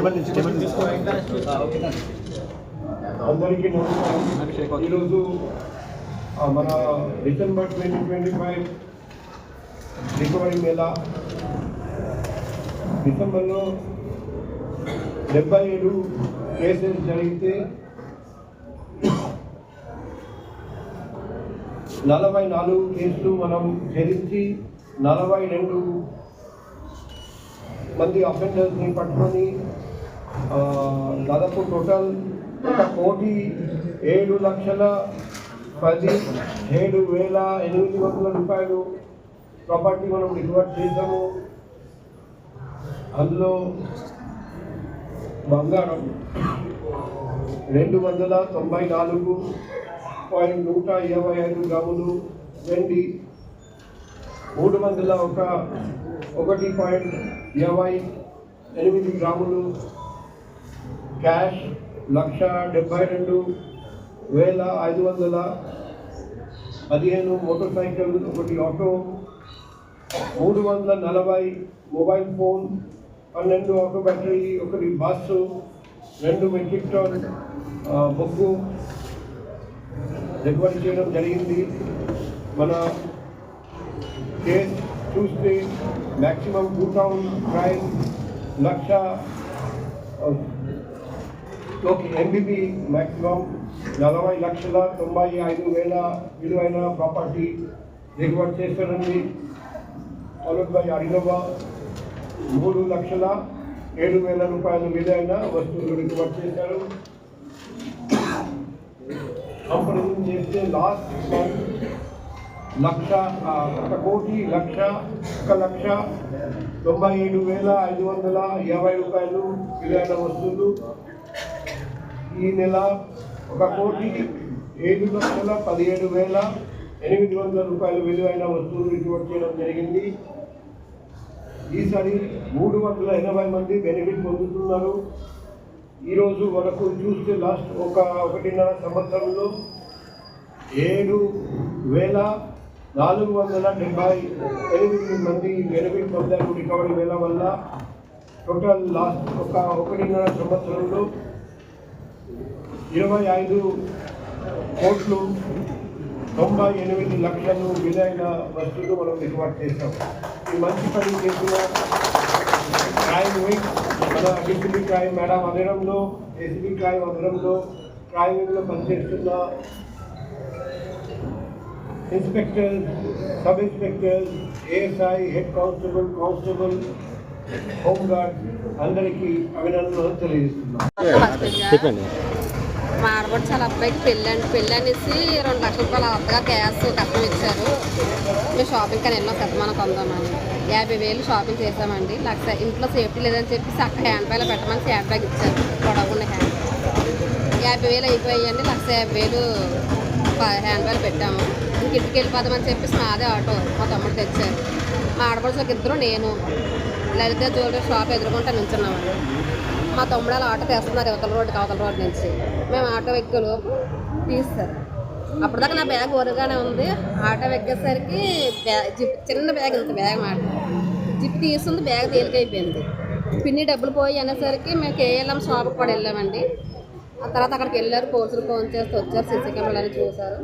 అందరికీ నమస్కారం. ఈరోజు మన డిసెంబర్ 2025 రికవరీ మేళా డిసెంబర్లో 77 కేసెస్ జరిగితే 44 కేసులు మనం ఛేదించి 42 మంది అఫెండర్స్ని పట్టుకొని దాదాపు టోటల్ 1,07,17,800 రూపాయలు ప్రాపర్టీ మనం రికవర్ చేసాము. అందులో బంగారం 294.125 గ్రాములు, వెండి 301.28 గ్రాములు, cash 1,72,515 motorcycle, 1 auto, 340 mobile phone, 12 auto battery, 1 bus, 2 metric ton బొగ్గు రికవరీ చేయడం జరిగింది. మన కేసు చూస్తే మ్యాక్సిమం 2,000 క్రైమ్, 1,00,000 ఎంబీబీ మ్యాక్సిమం 40,95,000 విలువైన ప్రాపర్టీ రికవర్ చేస్తారండి. ఫాలోడ్ బై అడినోవా 3,07,000 రూపాయలు విలువైన వస్తువులు రికవర్ చేశారు. కంపెనీ చేస్తే లాస్ట్ మంత్ 1,97,550 రూపాయలు విలువైన వస్తువులు, ఈ నెల 1,07,17,800 రూపాయలు విలువైన వస్తువులు రికవర్ చేయడం జరిగింది. ఈసారి 380 మంది బెనిఫిట్ పొందుతున్నారు. ఈరోజు వరకు చూస్తే లాస్ట్ 1.5 సంవత్సరంలో 7,478 మంది బెనిఫిట్ పొందారు రికవరీ వేళ వల్ల. టోటల్ లాస్ట్ 1.5 సంవత్సరంలో 25,98 లక్షలు విలువైన వస్తువులు మనం రికవర్ చేస్తాం. ఈ మంచి పని చేసిన క్రైమ్ వింగ్, మన డిప్యూటీ క్రైమ్ మేడం ఆధ్వర్యంలో, ఏసీబీ క్రైమ్ ఆధ్వర్యంలో, క్రైమ్ వింగ్లో పనిచేస్తున్న inspectors, sub inspectors, ASI, head constable, constable, home guard అందరికీ అభినందనలు తెలియజేస్తున్నాం. మా ఆడపడి చాలా అబ్బాయికి పెళ్ళి అనేసి 2 లక్షల రూపాయలు అత్తగా క్యాష్ కష్టం ఇచ్చారు. మేము షాపింగ్ అని వెళ్ళాం శతమానం కొందామని 50,000 షాపింగ్ చేసామండి. 1,00,000 ఇంట్లో సేఫ్టీ లేదని చెప్పేసి అక్కడ హ్యాండ్ బ్యాగ్లో పెట్టమని హ్యాండ్ బ్యాగ్ ఇచ్చారు. పొడవున్న హ్యాండ్ 50,000 అయిపోయాయండి. 1,50,000 హ్యాండ్ బ్యాగ్ పెట్టాము. ఇంటికి వెళ్ళిపోదామని చెప్పేసి మాదే ఆటో మా తమ్ముడు తెచ్చారు. మా ఆడపడుచులకు ఇద్దరు, నేను లలిత జ్యువెలరీ షాప్ ఎదుర్కొంటా నుంచున్నామండి. మా తమ్ముడు అలా ఆటో తెస్తున్నారు అవతల రోడ్డు నుంచి. మేము ఆటో ఎక్కేలోపు తీస్తారు. అప్పటిదాకా నా బ్యాగ్ ఒరగానే ఉంది. ఆటో ఎక్కేసరికి జిప్, చిన్న బ్యాగ్, ఇంత బ్యాగ్ మాట జిప్ తీస్తుంది, బ్యాగ్ తేలికైపోయింది. పిన్ని డబ్బులు పోయి అనేసరికి మేము కేఎల్ఎం షాప్కి కూడా వెళ్ళామండి. ఆ తర్వాత అక్కడికి వెళ్ళారు, పోలీసులు ఫోన్ చేస్తే వచ్చారు, సీసీ కెమెరాలు అని చూశారు.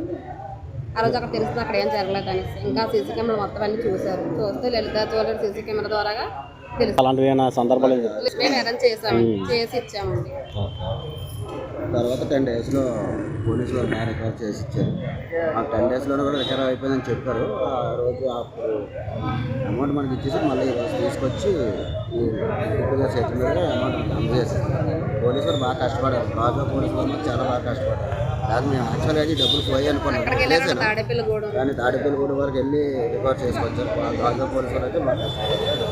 ఆ రోజు అక్కడ తెలిసింది అక్కడ ఏం జరగలేదు అనేసి. ఇంకా సీసీ కెమెరా మొత్తం అన్నీ చూస్తే లలిత జ్యువెలరీ సీసీ కెమెరా ద్వారా అలాంటివి సందర్భాలు మేము అరేంజ్ చేసామండి, చేసి ఇచ్చామండి. తర్వాత 10 డేస్లో పోలీసులు రికవర్ చేసి ఇచ్చారు. మాకు 10 డేస్లోనే కూడా రికవర్ అయిపోయిందని చెప్పారు. ఆ రోజు అప్పుడు అమౌంట్ మనకి ఇచ్చేసి మళ్ళీ ఈరోజు తీసుకొచ్చి ఇప్పుడు చేతుల మీద అమౌంట్ అందజేశారు. పోలీసులు బాగా కష్టపడారు. రాజా పోలీసులు చాలా బాగా కష్టపడ్డారు. కాదు మేము యాక్చువల్గా డబ్బులు పోయి అనుకున్నాం, కానీ తాడేపల్లిగూడ వరకు వెళ్ళి రికవర్ చేసుకొచ్చారు. రాజా పోలీసులు అయితే బాగా కష్టపడ్డారు.